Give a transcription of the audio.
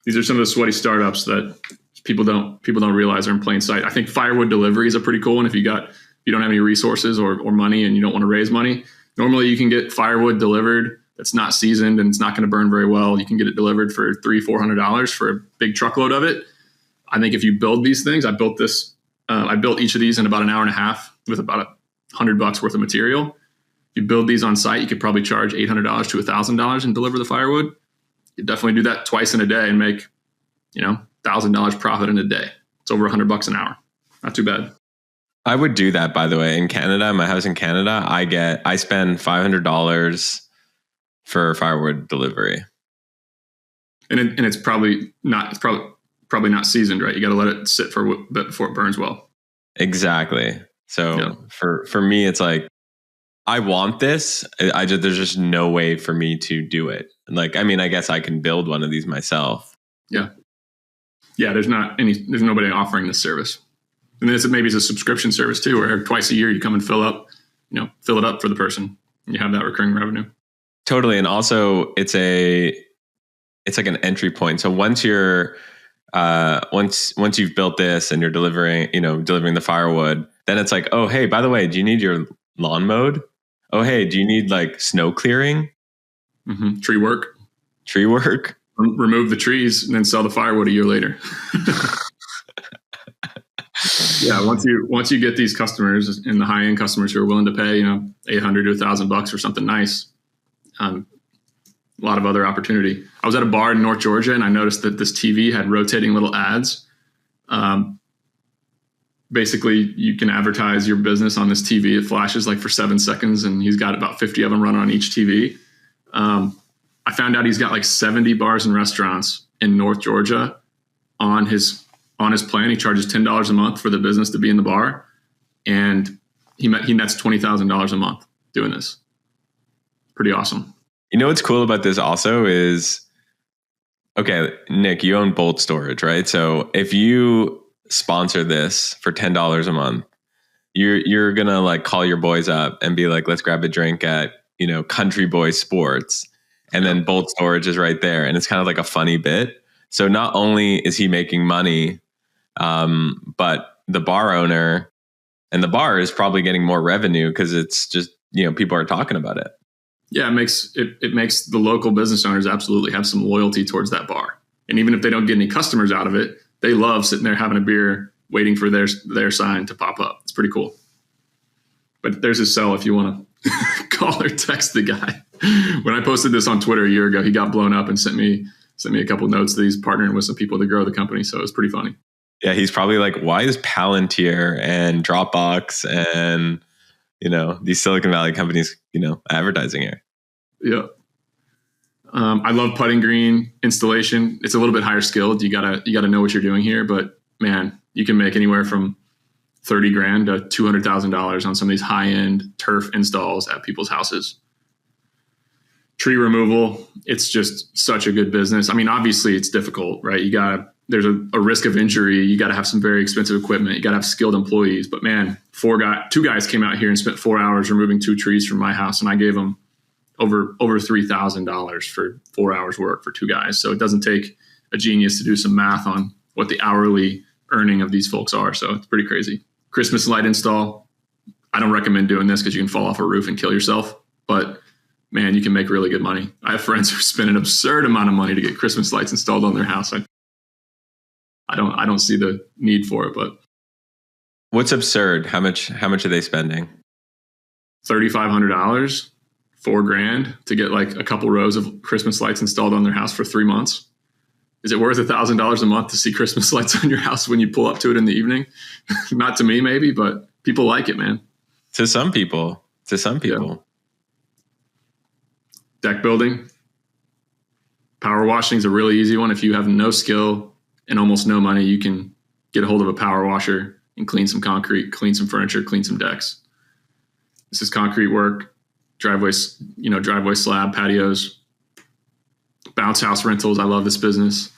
These are some of the sweaty startups that people don't realize are in plain sight. I think firewood delivery is a pretty cool one. If you don't have any resources or money and you don't want to raise money, normally you can get firewood delivered that's not seasoned and it's not going to burn very well. You can get it delivered for $300-$400 for a big truckload of it. I think if you build these things, I built each of these in about an hour and a half with about $100 worth of material. If you build these on site, you could probably charge $800 to $1,000 and deliver the firewood. You definitely do that twice in a day and make, $1,000 profit in a day. It's over $100 an hour. Not too bad. I would do that, by the way. In Canada, my house in Canada, I spend $500 for firewood delivery. And it's probably not seasoned, right? You got to let it sit for a bit before it burns well. Exactly. So for me, it's like, I want this. There's just no way for me to do it. Like, I mean, I guess I can build one of these myself. Yeah. Yeah. There's nobody offering this service. And then maybe it's a subscription service too, where twice a year you come and fill it up for the person and you have that recurring revenue. Totally. And also it's like an entry point. So once you're, once you've built this and you're delivering the firewood, then it's like, oh, hey, by the way, do you need your lawn mowed? Oh, hey, do you need like snow clearing? Mm-hmm. Tree work. Remove the trees and then sell the firewood a year later. Yeah. Once you get these customers and the high end customers who are willing to pay, $800 to $1,000 for something nice, a lot of other opportunity. I was at a bar in North Georgia and I noticed that this TV had rotating little ads. Basically, you can advertise your business on this TV. It flashes like for 7 seconds, and he's got about 50 of them running on each TV. I found out he's got like 70 bars and restaurants in North Georgia on his plan. He charges $10 a month for the business to be in the bar, and he nets $20,000 a month doing this. Pretty awesome. You know what's cool about this also is, okay, Nick, you own Bolt Storage, right? So if you sponsor this for $10 a month, you're gonna like call your boys up and be like, let's grab a drink at Country Boy Sports, and then Bolt Storage is right there, and it's kind of like a funny bit. So not only is he making money, but the bar owner and the bar is probably getting more revenue because it's just people are talking about it. Yeah, it makes the local business owners absolutely have some loyalty towards that bar, and even if they don't get any customers out of it, they love sitting there having a beer, waiting for their sign to pop up. It's pretty cool. But there's his cell if you want to call or text the guy. When I posted this on Twitter a year ago, he got blown up and sent me a couple notes that he's partnering with some people to grow the company. So it was pretty funny. Yeah, he's probably like, why is Palantir and Dropbox and these Silicon Valley companies advertising here? Yeah. I love putting green installation. It's a little bit higher skilled. You gotta know what you're doing here, but man, you can make anywhere from $30,000 to $200,000 on some of these high end turf installs at people's houses. Tree removal, it's just such a good business. I mean, obviously it's difficult, right? There's a risk of injury. You got to have some very expensive equipment. You got to have skilled employees, but man, two guys came out here and spent 4 hours removing 2 trees from my house, and I gave them over $3,000 for 4 hours work for 2 guys. So it doesn't take a genius to do some math on what the hourly earning of these folks are. So it's pretty crazy. Christmas light install. I don't recommend doing this because you can fall off a roof and kill yourself, but man, you can make really good money. I have friends who spend an absurd amount of money to get Christmas lights installed on their house. I don't see the need for it, but what's absurd? How much are they spending? $3,500, $4,000 to get like a couple rows of Christmas lights installed on their house for 3 months. Is it worth $1,000 a month to see Christmas lights on your house when you pull up to it in the evening? Not to me, maybe, but people like it, man. To some people. Yeah. Deck building. Power washing is a really easy one. If you have no skill and almost no money, you can get a hold of a power washer and clean some concrete, clean some furniture, clean some decks. This is concrete work, driveway slab, patios, bounce house rentals. I love this business.